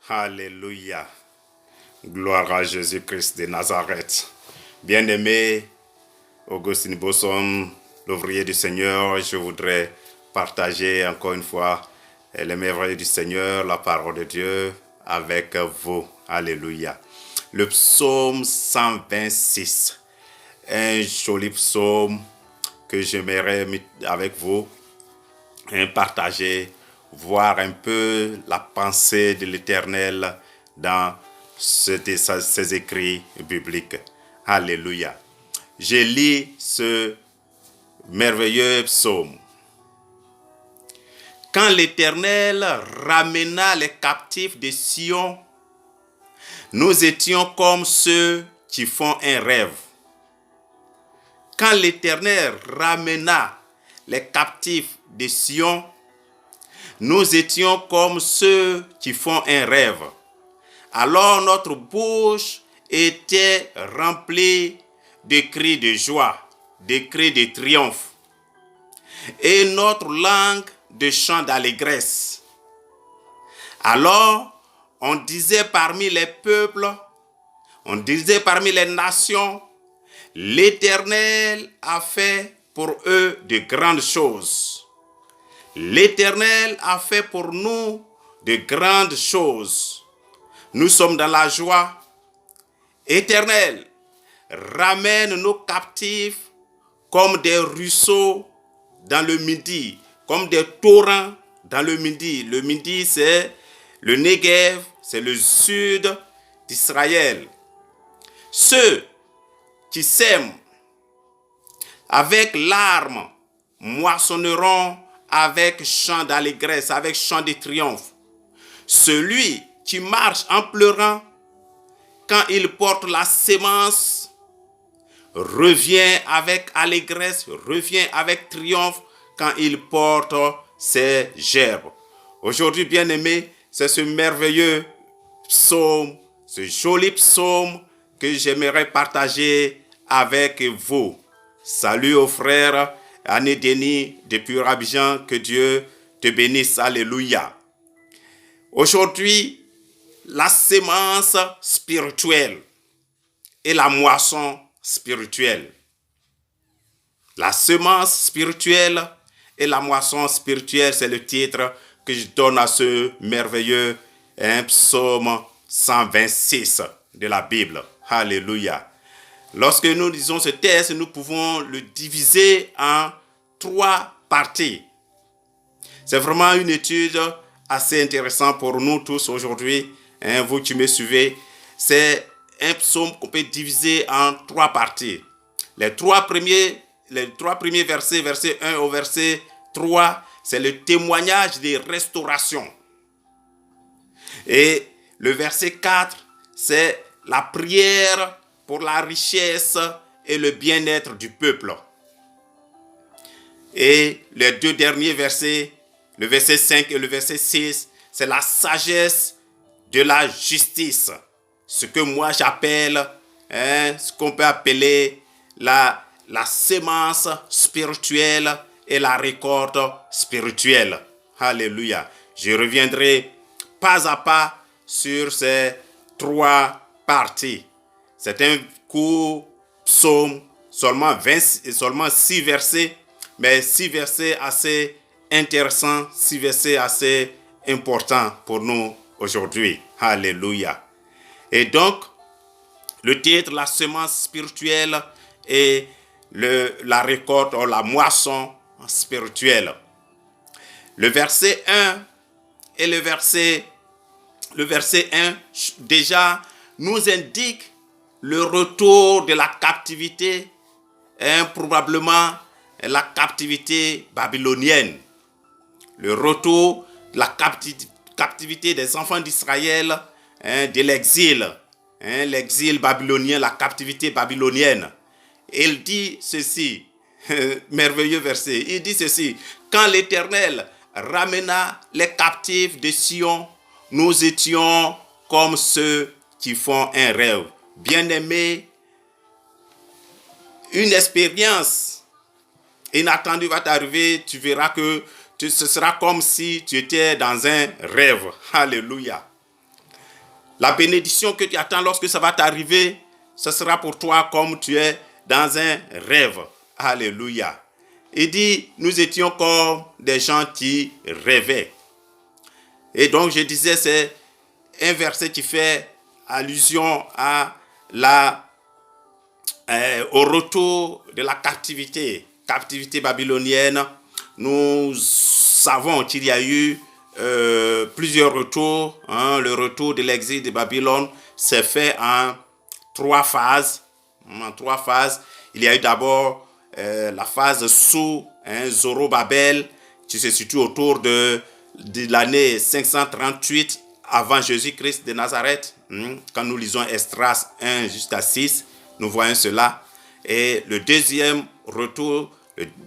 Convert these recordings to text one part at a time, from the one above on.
Alléluia. Gloire à Jésus-Christ de Nazareth. Bien-aimé Augustine Bosson, l'ouvrier du Seigneur, je voudrais partager encore une fois les merveilles du Seigneur, la parole de Dieu avec vous. Alléluia. Le psaume 126, un joli psaume que j'aimerais avec vous partager, voir un peu la pensée de l'Éternel dans ces écrits bibliques. Alléluia. Je lis ce merveilleux psaume. Quand l'Éternel ramena les captifs de Sion, nous étions comme ceux qui font un rêve. Quand l'Éternel ramena les captifs de Sion, nous étions comme ceux qui font un rêve. Alors notre bouche était remplie de cris de joie, de cris de triomphe, et notre langue de chants d'allégresse. Alors on disait parmi les peuples, on disait parmi les nations, l'Éternel a fait pour eux de grandes choses. L'Éternel a fait pour nous de grandes choses. Nous sommes dans la joie. Éternel, ramène nos captifs comme des ruisseaux dans le Midi, comme des torrents dans le Midi. Le Midi, c'est le Negev, c'est le sud d'Israël. Ceux qui sèment avec larmes moissonneront avec chant d'allégresse, avec chant de triomphe. Celui qui marche en pleurant, quand il porte la sémence, revient avec allégresse, revient avec triomphe quand il porte ses gerbes. Aujourd'hui, bien-aimés, c'est ce merveilleux psaume, ce joli psaume que j'aimerais partager avec vous. Salut aux frères, Anne Denis depuis Abidjan, que Dieu te bénisse, alléluia. Aujourd'hui, la sémence spirituelle et la moisson spirituelle. La semence spirituelle et la moisson spirituelle, c'est le titre que je donne à ce merveilleux psaume 126 de la Bible. Alléluia. Lorsque nous lisons ce texte, nous pouvons le diviser en 3 parties. C'est vraiment une étude assez intéressante pour nous tous aujourd'hui. Vous qui me suivez, c'est un psaume qu'on peut diviser en 3 parties. Les trois premiers versets, verset 1 au verset 3, c'est le témoignage de restauration. Et le verset 4, c'est la prière pour la richesse et le bien-être du peuple. Et les 2 derniers versets, le verset 5 et le verset 6, c'est la sagesse de la justice. Ce que moi j'appelle, ce qu'on peut appeler la sémence spirituelle et la récolte spirituelle. Alléluia. Je reviendrai pas à pas sur ces 3 parties. C'est un court psaume, seulement 6 versets, mais 6 versets assez intéressants, 6 versets assez importants pour nous aujourd'hui. Alléluia. Et donc, le titre, la semence spirituelle et la récolte ou la moisson spirituelle. Le verset 1 et le verset 1 déjà nous indique le retour de la captivité, probablement la captivité babylonienne. Le retour de la captivité des enfants d'Israël, de l'exil, l'exil babylonien, la captivité babylonienne. Il dit ceci, merveilleux verset, il dit ceci: quand l'Éternel ramena les captifs de Sion, nous étions comme ceux qui font un rêve. Bien-aimé, une expérience inattendue va t'arriver, tu verras que ce sera comme si tu étais dans un rêve. Alléluia. La bénédiction que tu attends lorsque ça va t'arriver, ce sera pour toi comme tu es dans un rêve. Alléluia. Il dit, nous étions comme des gens qui rêvaient. Et donc je disais, c'est un verset qui fait allusion à au retour de la captivité babylonienne. Nous savons qu'il y a eu plusieurs retours. Le retour de l'exil de Babylone s'est fait en trois phases. Il y a eu d'abord la phase sous Zorobabel, qui se situe autour de l'année 538 avant Jésus-Christ de Nazareth. Quand nous lisons Esdras 1 jusqu'à 6, nous voyons cela. Et le deuxième retour,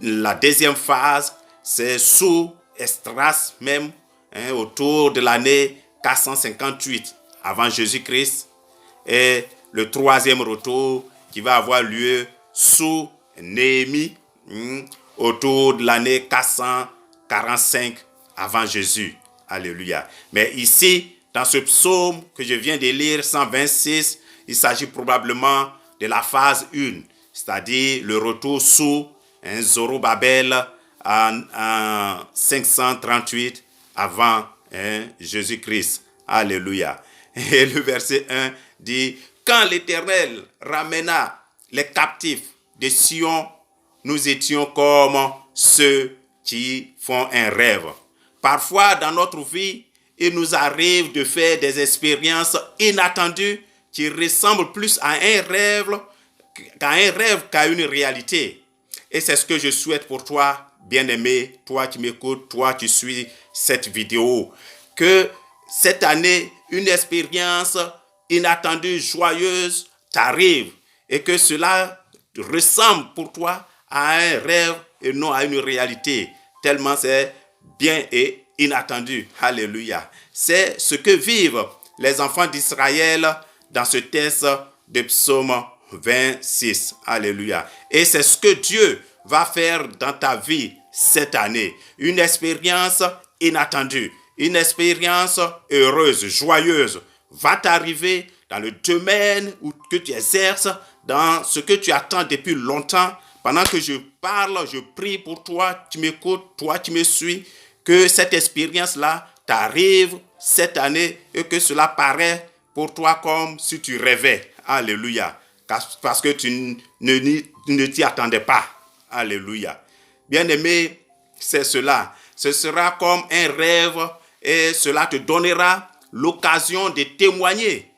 la deuxième phase, c'est sous Esdras même, autour de l'année 458 avant Jésus-Christ. Et le troisième retour qui va avoir lieu sous Néhémie, autour de l'année 445 avant Jésus. Alléluia. Mais ici, dans ce psaume que je viens de lire, 126, il s'agit probablement de la phase 1, c'est-à-dire le retour sous Zorobabel en 538 avant Jésus-Christ. Alléluia. Et le verset 1 dit, quand l'Éternel ramena les captifs de Sion, nous étions comme ceux qui font un rêve. Parfois, dans notre vie, il nous arrive de faire des expériences inattendues qui ressemblent plus à un rêve qu'à une réalité. Et c'est ce que je souhaite pour toi, bien-aimé, toi qui m'écoutes, toi qui suis cette vidéo, que cette année, une expérience inattendue, joyeuse, t'arrive et que cela ressemble pour toi à un rêve et non à une réalité, tellement c'est bien et inattendu. Alléluia. C'est ce que vivent les enfants d'Israël dans ce texte de Psaume 26. Alléluia. Et c'est ce que Dieu va faire dans ta vie cette année. Une expérience inattendue, une expérience heureuse, joyeuse va t'arriver dans le domaine que tu exerces, dans ce que tu attends depuis longtemps. Pendant que je parle, je prie pour toi, tu m'écoutes, toi qui me suis, que cette expérience-là t'arrive cette année et que cela paraît pour toi comme si tu rêvais. Alléluia. Parce que tu ne t'y attendais pas. Alléluia. Bien-aimé, c'est cela. Ce sera comme un rêve et cela te donnera l'occasion de témoigner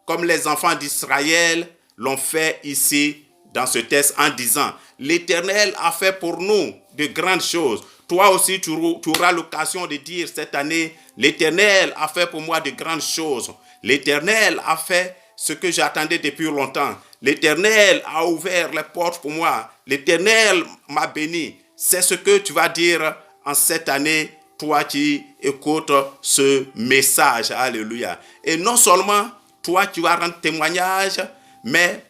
comme les enfants d'Israël l'ont fait ici dans ce texte en disant, l'Éternel a fait pour nous de grandes choses. Toi aussi, tu auras l'occasion de dire cette année, l'Éternel a fait pour moi de grandes choses. L'Éternel a fait ce que j'attendais depuis longtemps. L'Éternel a ouvert les portes pour moi. L'Éternel m'a béni. C'est ce que tu vas dire en cette année, toi qui écoutes ce message. Alléluia. Et non seulement toi, tu vas rendre témoignage, mais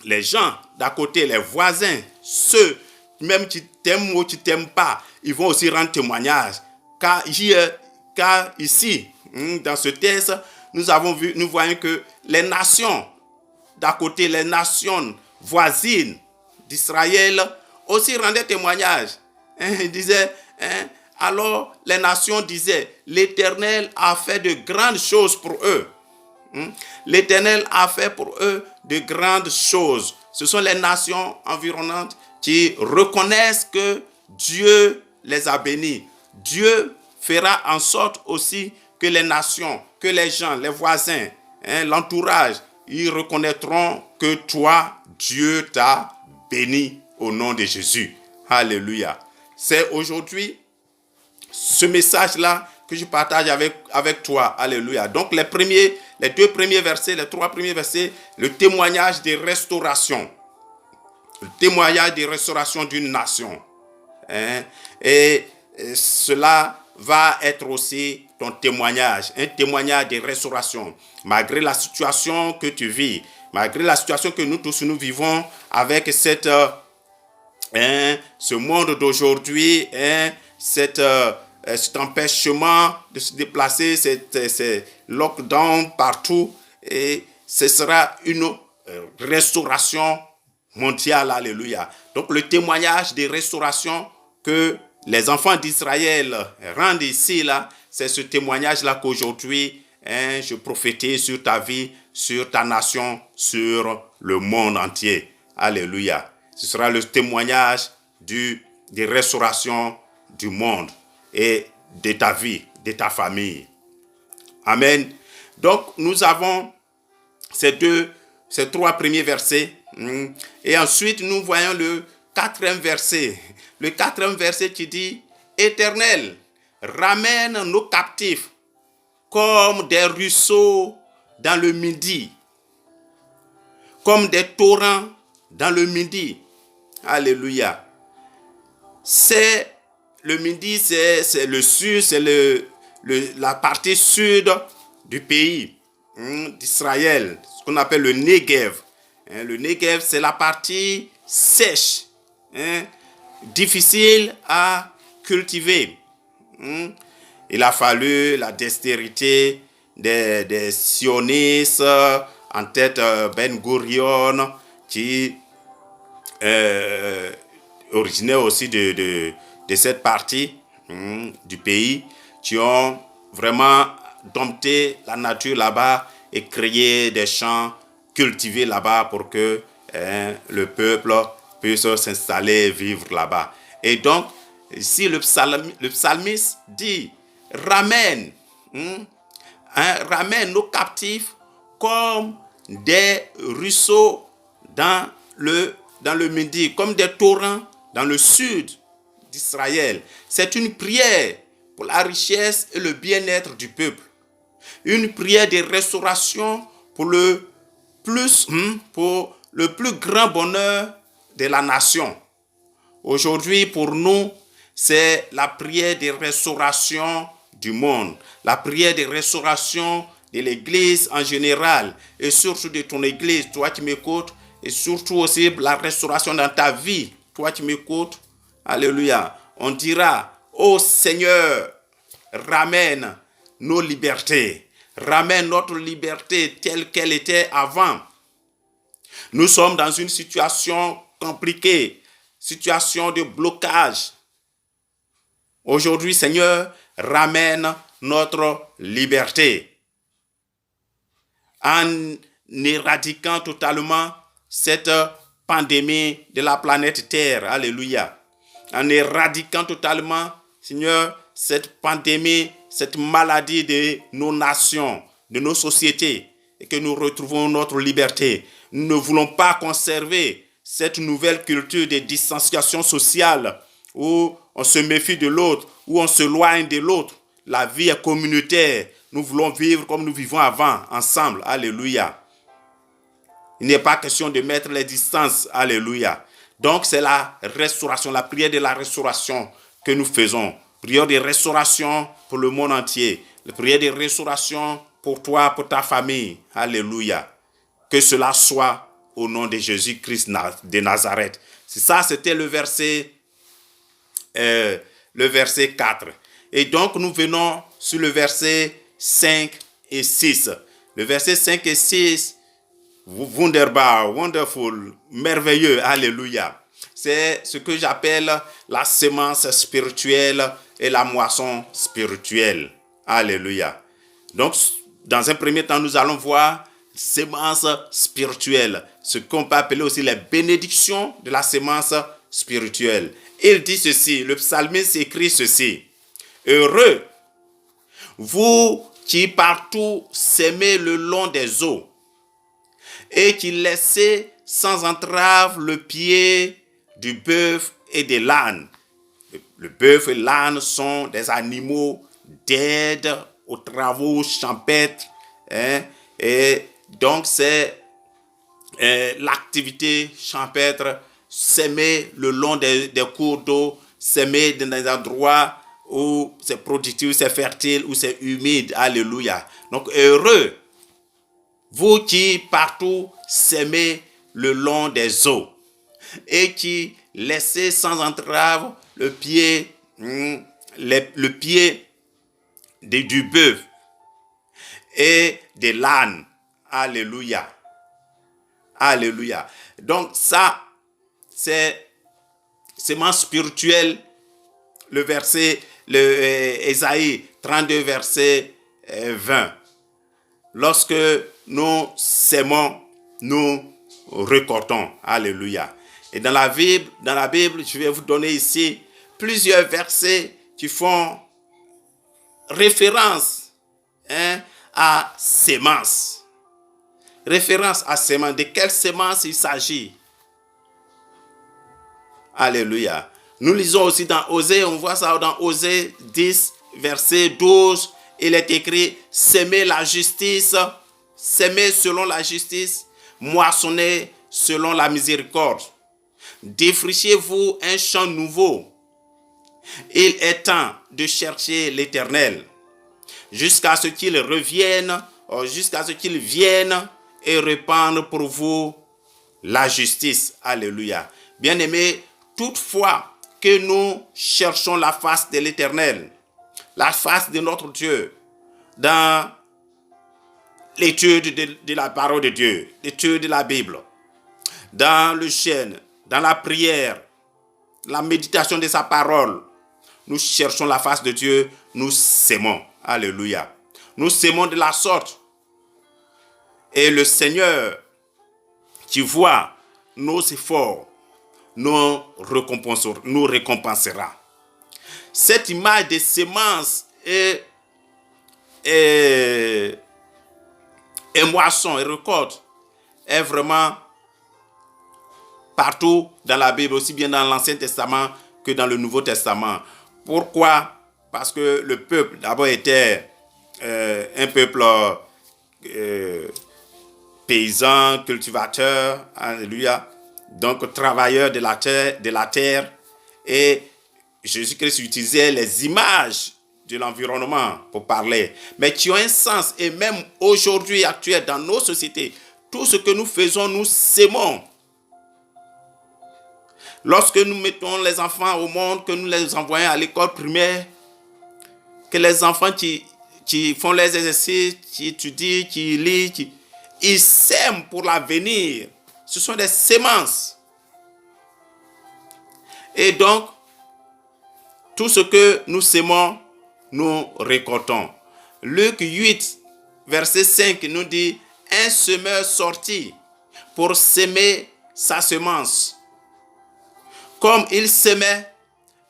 les gens d'à côté, les voisins, ceux même qui t'aiment ou qui ne t'aiment pas, ils vont aussi rendre témoignage. Car ici, dans ce texte, nous voyons que les nations d'à côté, les nations voisines d'Israël aussi rendaient témoignage. Ils disaient, alors les nations disaient, l'Éternel a fait de grandes choses pour eux. L'Éternel a fait pour eux de grandes choses. Ce sont les nations environnantes qui reconnaissent que Dieu les a bénis. Dieu fera en sorte aussi que les nations, que les gens, les voisins, l'entourage, ils reconnaîtront que toi, Dieu t'a béni au nom de Jésus. Alléluia. C'est aujourd'hui ce message-là que je partage avec toi. Alléluia. Donc les 2 premiers versets, les 3 premiers versets, le témoignage de restauration. Le témoignage de restauration d'une nation. Et cela va être aussi ton témoignage, un témoignage de restauration. Malgré la situation que tu vis, malgré la situation que nous tous nous vivons avec ce monde d'aujourd'hui, cette cet empêchement de se déplacer, ces lockdown partout, et ce sera une restauration mondiale, alléluia. Donc le témoignage de restauration que les enfants d'Israël rendent ici, là, c'est ce témoignage-là qu'aujourd'hui, je prophétise sur ta vie, sur ta nation, sur le monde entier. Alléluia. Ce sera le témoignage de restauration du monde et de ta vie, de ta famille. Amen. Donc, nous avons ces trois premiers versets. Et ensuite, nous voyons le quatrième verset. Le quatrième verset qui dit « Éternel, ramène nos captifs comme des ruisseaux dans le Midi, comme des torrents dans le Midi. » Alléluia. Le Midi, c'est le sud, c'est la partie sud du pays d'Israël, ce qu'on appelle le Negev. Le Negev, c'est la partie sèche, difficile à cultiver. Il a fallu la dextérité des sionistes, en tête Ben Gurion, qui originait aussi de cette partie du pays, qui ont vraiment dompté la nature là-bas et créé des champs cultivés là-bas pour que le peuple puisse s'installer et vivre là-bas. Et donc, ici, le psalmiste dit, ramène nos captifs comme des ruisseaux dans le Midi, comme des torrents dans le sud d'Israël. C'est une prière pour la richesse et le bien-être du peuple. Une prière de restauration pour le plus grand bonheur de la nation. Aujourd'hui, pour nous, c'est la prière de restauration du monde, la prière de restauration de l'Église en général, et surtout de ton Église, toi qui m'écoutes, et surtout aussi la restauration dans ta vie, toi qui m'écoutes. Alléluia. On dira, ô Seigneur, ramène nos libertés, ramène notre liberté telle qu'elle était avant. Nous sommes dans une situation compliquée, situation de blocage. Aujourd'hui, Seigneur, ramène notre liberté en éradiquant totalement cette pandémie de la planète Terre. Alléluia. En éradiquant totalement, Seigneur, cette pandémie, cette maladie de nos nations, de nos sociétés, et que nous retrouvons notre liberté. Nous ne voulons pas conserver cette nouvelle culture de distanciation sociale où on se méfie de l'autre, où on se loigne de l'autre. La vie est communautaire. Nous voulons vivre comme nous vivons avant, ensemble. Alléluia. Il n'est pas question de mettre les distances. Alléluia. Donc, c'est la restauration, la prière de la restauration que nous faisons. Prière de restauration pour le monde entier. La prière de restauration pour toi, pour ta famille. Alléluia. Que cela soit au nom de Jésus-Christ de Nazareth. C'est ça, c'était le verset 4. Et donc, nous venons sur le verset 5 et 6. Le verset 5 et 6, wunderbar, wonderful, merveilleux, alléluia. C'est ce que j'appelle la semence spirituelle et la moisson spirituelle. Alléluia. Donc, dans un premier temps, nous allons voir semence spirituelle, ce qu'on peut appeler aussi les bénédictions de la semence spirituelle. Il dit ceci, le psalmiste écrit ceci: heureux, vous qui partout s'aimez le long des eaux et qui laissez sans entrave le pied du bœuf et de l'âne. Le bœuf et l'âne sont des animaux d'aide aux travaux champêtres. Et donc, c'est l'activité champêtre, s'aimer le long des cours d'eau, s'aimer dans des endroits où c'est productif, c'est fertile, où c'est humide. Alléluia. Donc, heureux, vous qui partout s'aimez le long des eaux et qui laissez sans entrave le pied le pied du bœuf et de l'âne. Alléluia. Alléluia. Donc ça, c'est semence spirituelle, le verset, Ésaïe 32, verset 20. Lorsque nous sémons, nous récoltons. Alléluia. Et dans la Bible, je vais vous donner ici plusieurs versets qui font référence à sémence. Référence à sémence. De quelle sémence il s'agit? Alléluia. Nous lisons aussi dans Osée, on voit ça dans Osée 10, verset 12. Il est écrit, s'aimer la justice, s'aimer selon la justice, moissonner selon la miséricorde. Défrichez-vous un champ nouveau. Il est temps de chercher l'Éternel, jusqu'à ce qu'il revienne, jusqu'à ce qu'il vienne et répandre pour vous la justice. Alléluia. Bien-aimés, toutefois que nous cherchons la face de l'Éternel, la face de notre Dieu, dans l'étude de la parole de Dieu, l'étude de la Bible, dans le jeûne, dans la prière, la méditation de sa parole, nous cherchons la face de Dieu, nous sémons. Alléluia. Nous sémons de la sorte. Et le Seigneur, qui voit nos efforts, nous récompensera. Cette image de sémence et moisson et récolte est vraiment partout dans la Bible, aussi bien dans l'Ancien Testament que dans le Nouveau Testament. Pourquoi? Parce que le peuple d'abord était un peuple paysan, cultivateur, alléluia, donc travailleur de la terre, et Jésus-Christ utilisait les images de l'environnement pour parler, mais qui ont un sens. Et même aujourd'hui, actuel, dans nos sociétés, tout ce que nous faisons, nous sémons. Lorsque nous mettons les enfants au monde, que nous les envoyons à l'école primaire, que les enfants qui font les exercices, qui étudient, qui lisent, ils sèment pour l'avenir. Ce sont des semences. Et donc, tout ce que nous sémons, nous récoltons. Luc 8, verset 5 nous dit, un semeur sortit pour sémer sa semence. Comme il semait,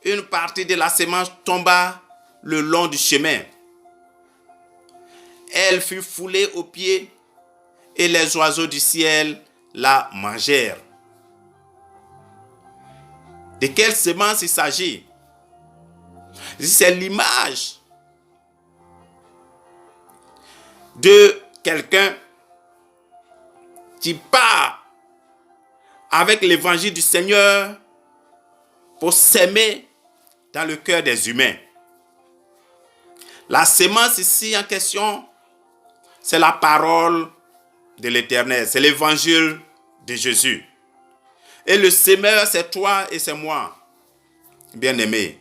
une partie de la semence tomba le long du chemin. Elle fut foulée aux pieds et les oiseaux du ciel la mangèrent. De quelle semence il s'agit? C'est l'image de quelqu'un qui part avec l'évangile du Seigneur pour s'aimer dans le cœur des humains. La semence ici en question, c'est la parole de l'Éternel, c'est l'évangile de Jésus. Et le semeur, c'est toi et c'est moi, bien-aimés.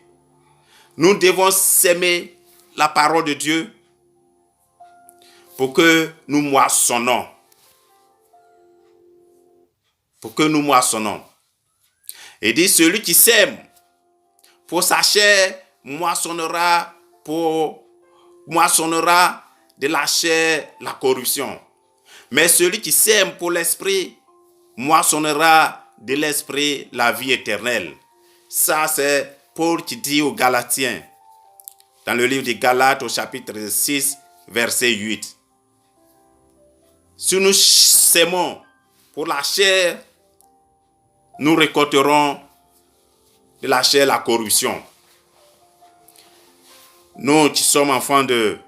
Nous devons s'aimer la parole de Dieu pour que nous moissonnons. Pour que nous moissonnons. Et dit, celui qui sème pour sa chair moissonnera de la chair la corruption. Mais celui qui sème pour l'esprit moissonnera de l'esprit la vie éternelle. Ça, c'est Paul qui dit aux Galatiens, dans le livre des Galates au chapitre 6, verset 8. Si nous sémons pour la chair, nous récolterons de la chair la corruption. Nous qui sommes enfants de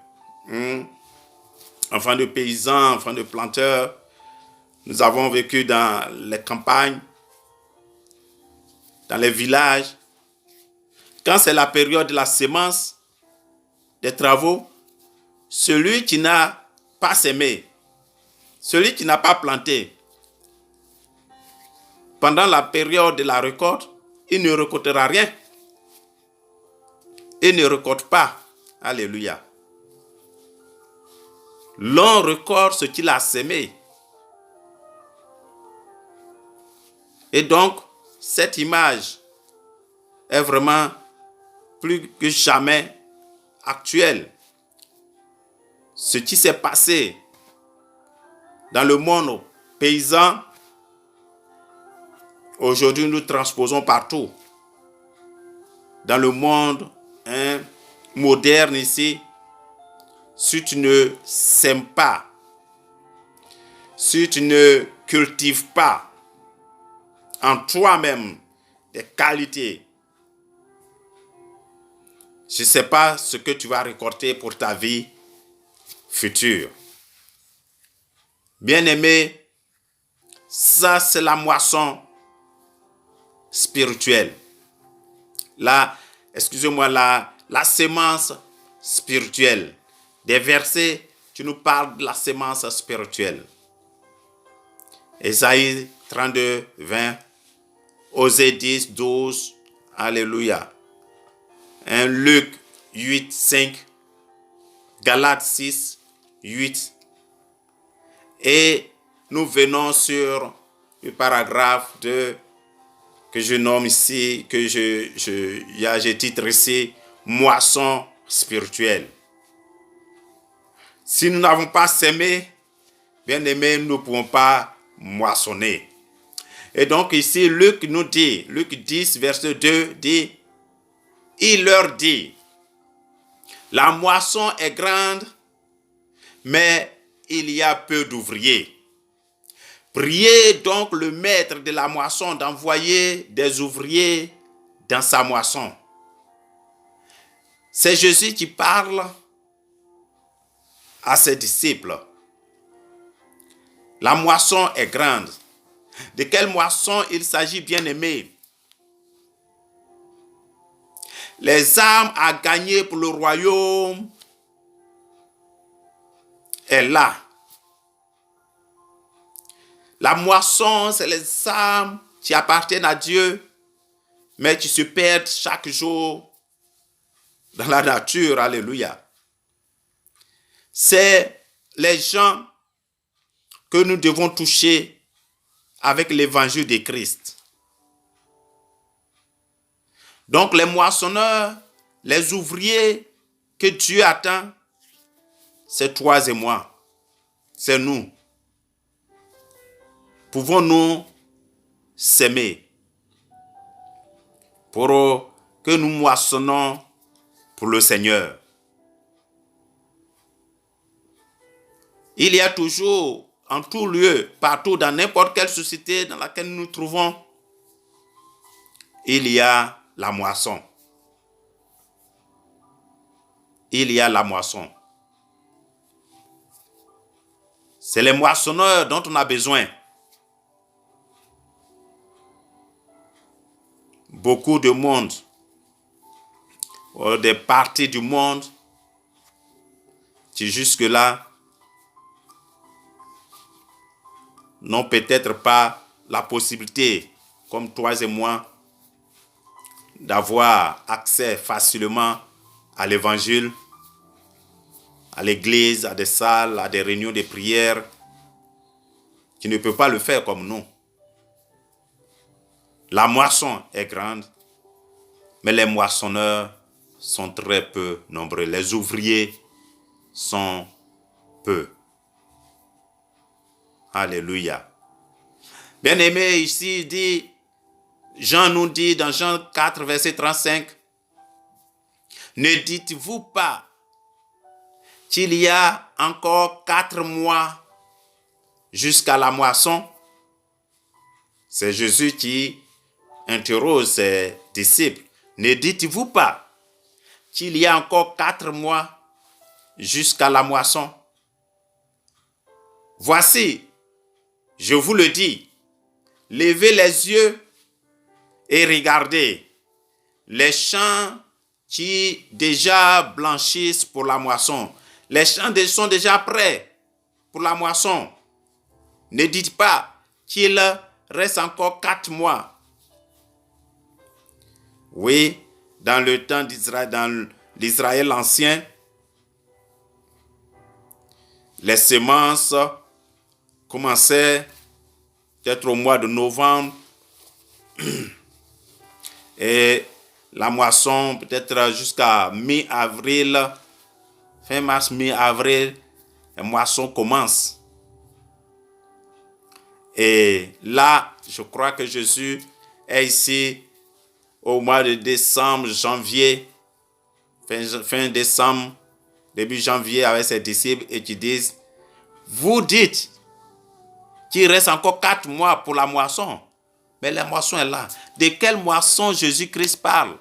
paysans, enfants de planteurs, nous avons vécu dans les campagnes, dans les villages. Quand c'est la période de la semence, des travaux, celui qui n'a pas sémé, celui qui n'a pas planté, pendant la période de la récolte, il ne récoltera rien. et ne récolte pas. Alléluia. L'on récolte ce qu'il a semé. Et donc, cette image est vraiment plus que jamais actuelle. Ce qui s'est passé dans le monde paysan, aujourd'hui nous transposons partout. Dans le monde moderne ici, si tu ne sèmes pas, si tu ne cultives pas en toi-même des qualités, je ne sais pas ce que tu vas récolter pour ta vie future. Bien-aimé, ça c'est la moisson spirituelle. La sémence spirituelle. Des versets, tu nous parles de la sémence spirituelle. Ésaïe 32, 20, Osée 10, 12, Alléluia. Luc 8, 5, Galates 6, 8. Et nous venons sur le paragraphe 2 que je nomme ici, que j'ai titré ici, moisson spirituelle. Si nous n'avons pas sémé, bien aimé, nous ne pouvons pas moissonner. Et donc ici, Luc 10, verset 2 dit, il leur dit, la moisson est grande, mais il y a peu d'ouvriers. Priez donc le maître de la moisson d'envoyer des ouvriers dans sa moisson. C'est Jésus qui parle à ses disciples. La moisson est grande. De quelle moisson il s'agit, bien-aimé? Les âmes à gagner pour le royaume est là. La moisson, c'est les âmes qui appartiennent à Dieu, mais qui se perdent chaque jour dans la nature. Alléluia. C'est les gens que nous devons toucher avec l'évangile de Christ. Donc les moissonneurs, les ouvriers que Dieu attend, c'est toi et moi. C'est nous. Pouvons-nous s'aimer pour que nous moissonnons pour le Seigneur? Il y a toujours, en tout lieu, partout, dans n'importe quelle société dans laquelle nous nous trouvons, il y a la moisson. Il y a la moisson. C'est les moissonneurs dont on a besoin. Beaucoup de monde, des parties du monde qui jusque-là n'ont peut-être pas la possibilité, comme toi et moi, d'avoir accès facilement à l'évangile, à l'église, à des salles, à des réunions de prière, qui ne peuvent pas le faire comme nous. La moisson est grande, mais les moissonneurs sont très peu nombreux. Les ouvriers sont peu. Alléluia. Bien-aimé, ici, dit, Jean nous dit dans Jean 4, verset 35, ne dites-vous pas qu'il y a encore 4 mois jusqu'à la moisson? C'est Jésus qui interroge ses disciples. Ne dites-vous pas qu'il y a encore 4 mois jusqu'à la moisson? Voici, je vous le dis, levez les yeux et regardez les champs qui déjà blanchissent pour la moisson. Les champs sont déjà prêts pour la moisson. Ne dites pas qu'il reste encore 4 mois. Oui, dans le temps d'Israël, dans l'Israël ancien, les semences commençaient peut-être au mois de novembre et la moisson peut-être jusqu'à mi-avril, fin mars, mi-avril, la moisson commence. Et là, je crois que Jésus est ici au mois de décembre, janvier, fin décembre, début janvier avec ses disciples et qui disent, vous dites qu'il reste encore 4 mois pour la moisson. Mais la moisson est là. De quelle moisson Jésus-Christ parle?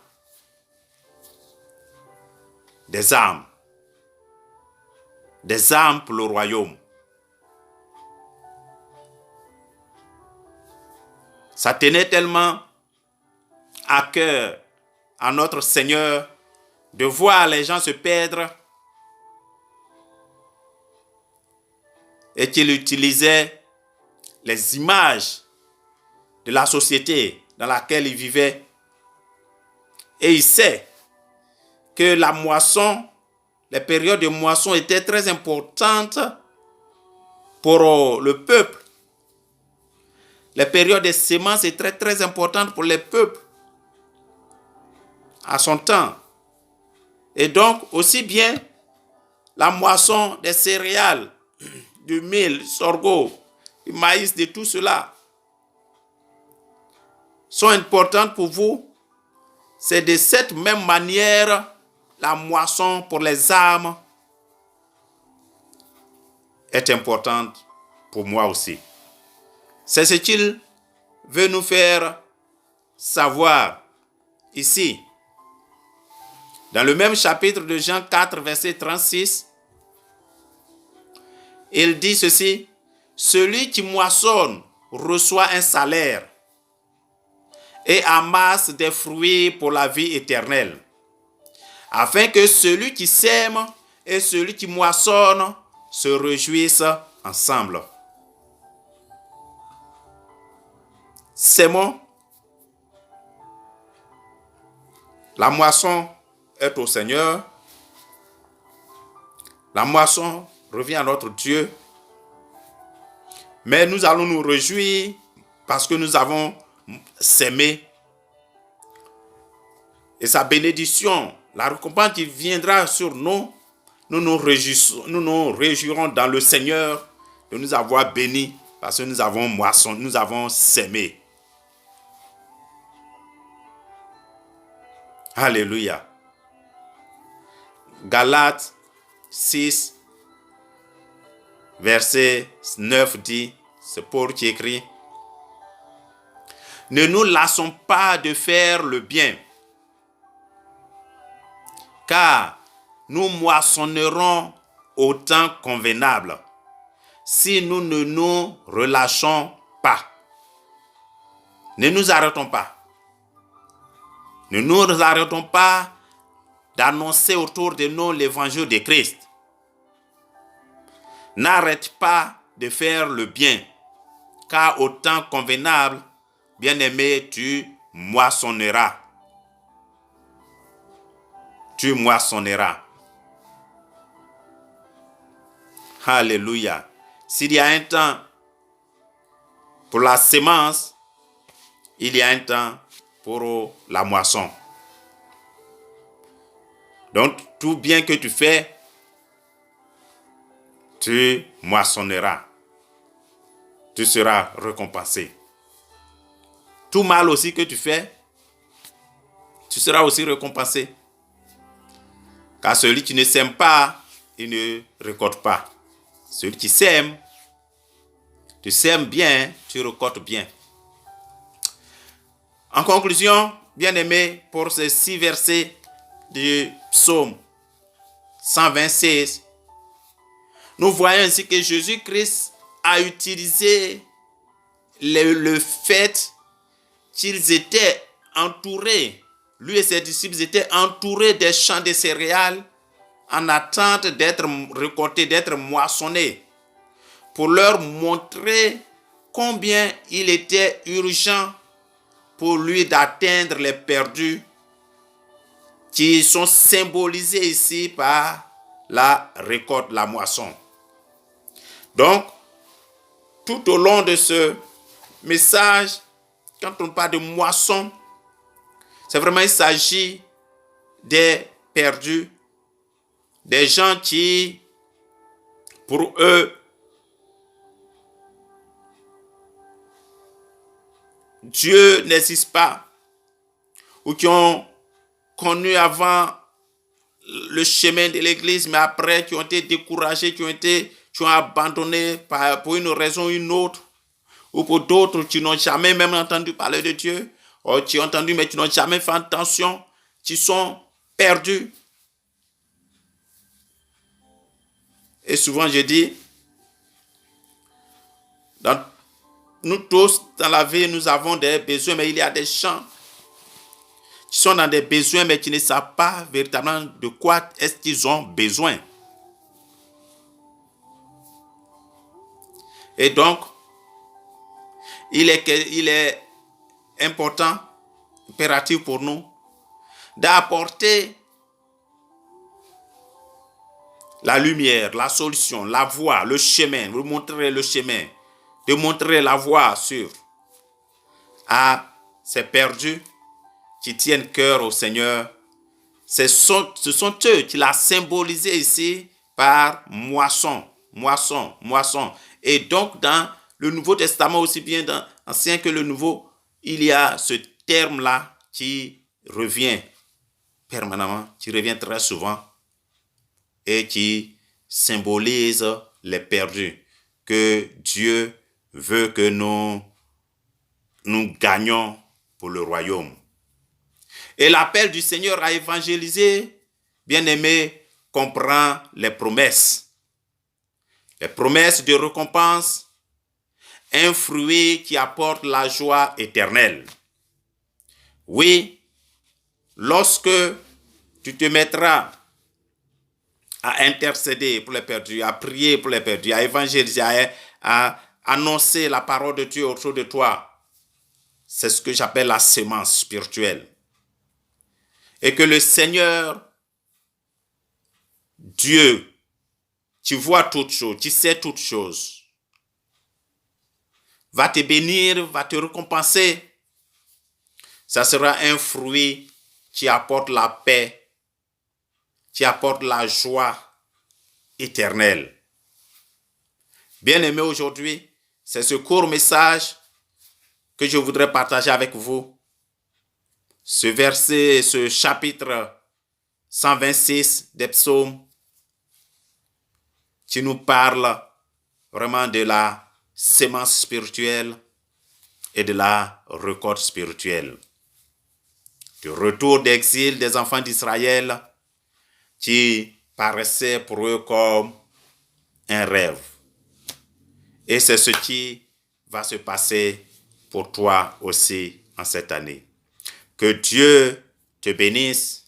Des âmes. Des âmes pour le royaume. Ça tenait tellement à cœur à notre Seigneur de voir les gens se perdre et qu'il utilisait les images de la société dans laquelle il vivait. Et il sait que la moisson, les périodes de moisson étaient très importantes pour le peuple. Les périodes de semences étaient très, très importantes pour les peuples à son temps. Et donc, aussi bien la moisson des céréales, du mil, du sorgho, du maïs, de tout cela, sont importantes pour vous. C'est de cette même manière la moisson pour les âmes est importante pour moi aussi. C'est ce qu'il veut nous faire savoir ici. Dans le même chapitre de Jean 4, verset 36, il dit ceci, « Celui qui moissonne reçoit un salaire et amasse des fruits pour la vie éternelle, afin que celui qui sème et celui qui moissonne se réjouissent ensemble. » Sémons. La moisson est au Seigneur. La moisson revient à notre Dieu. Mais nous allons nous réjouir parce que nous avons sémé. Et sa bénédiction, la récompense qui viendra sur nous, nous nous réjouirons dans le Seigneur de nous avoir bénis parce que nous avons moissonné, nous avons sémé. Alléluia. Galates 6, verset 9 dit, c'est Paul qui écrit, « Ne nous lassons pas de faire le bien, car nous moissonnerons au temps convenable si nous ne nous relâchons pas. » Ne nous arrêtons pas. Ne nous arrêtons pas d'annoncer autour de nous l'évangile de Christ. N'arrête pas de faire le bien, car au temps convenable, bien-aimé, tu moissonneras. Tu moissonneras. Alléluia. S'il y a un temps pour la sémence, il y a un temps pour la moisson. Donc, tout bien que tu fais, tu moissonneras. Tu seras récompensé. Tout mal aussi que tu fais, tu seras aussi récompensé. Car celui qui ne sème pas, il ne récolte pas. Celui qui sème, tu sèmes bien, tu récoltes bien. En conclusion, bien-aimés, pour ces 6 versets du psaume 126, nous voyons ainsi que Jésus-Christ a utilisé le fait qu'ils étaient entourés, lui et ses disciples étaient entourés des champs de céréales en attente d'être récoltés, d'être moissonnés, pour leur montrer combien il était urgent pour lui d'atteindre les perdus qui sont symbolisés ici par la récolte, la moisson. Donc, tout au long de ce message, quand on parle de moisson, c'est vraiment, il s'agit des perdus, des gens qui, pour eux, Dieu n'existe pas, ou qui ont connu avant le chemin de l'église, mais après qui ont été découragés, qui ont abandonné pour une raison ou une autre, ou pour d'autres qui n'ont jamais même entendu parler de Dieu, ou qui ont entendu mais qui n'ont jamais fait attention, qui sont perdus. Et souvent je dis, nous tous dans la vie, nous avons des besoins, mais il y a des gens qui sont dans des besoins, mais qui ne savent pas véritablement de quoi est-ce qu'ils ont besoin. Et donc, il est important, impératif pour nous, d'apporter la lumière, la solution, la voie, le chemin, de montrer le chemin, de montrer la voie sûre à ces perdus qui tiennent cœur au Seigneur. Ce sont eux qui l'ont symbolisé ici par moisson, moisson, moisson. Et donc, dans le Nouveau Testament, aussi bien dans l'Ancien que le Nouveau, il y a ce terme-là qui revient permanemment, qui revient très souvent et qui symbolise les perdus, que Dieu veut que nous gagnions pour le royaume. Et l'appel du Seigneur à évangéliser, bien-aimé, comprend les promesses. Les promesses de récompense, un fruit qui apporte la joie éternelle. Oui, lorsque tu te mettras à intercéder pour les perdus, à prier pour les perdus, à évangéliser, à annoncer la parole de Dieu autour de toi, c'est ce que j'appelle la sémence spirituelle. Et que le Seigneur, Dieu, qui voit toutes choses, qui sait toutes choses, va te bénir, va te récompenser. Ça sera un fruit qui apporte la paix, qui apporte la joie éternelle. Bien-aimés, aujourd'hui, c'est ce court message que je voudrais partager avec vous. Ce verset, ce chapitre 126 des psaumes, qui nous parle vraiment de la sémence spirituelle et de la récolte spirituelle. Du retour d'exil des enfants d'Israël qui paraissait pour eux comme un rêve. Et c'est ce qui va se passer pour toi aussi en cette année. Que Dieu te bénisse,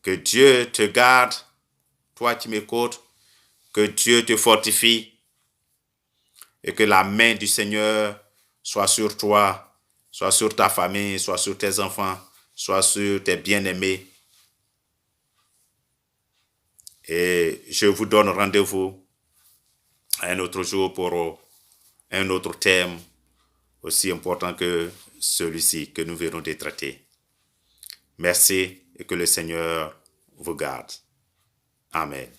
que Dieu te garde, toi qui m'écoutes, que Dieu te fortifie et que la main du Seigneur soit sur toi, soit sur ta famille, soit sur tes enfants, soit sur tes bien-aimés. Et je vous donne rendez-vous un autre jour pour un autre thème aussi important que celui-ci que nous venons de traiter. Merci et que le Seigneur vous garde. Amen.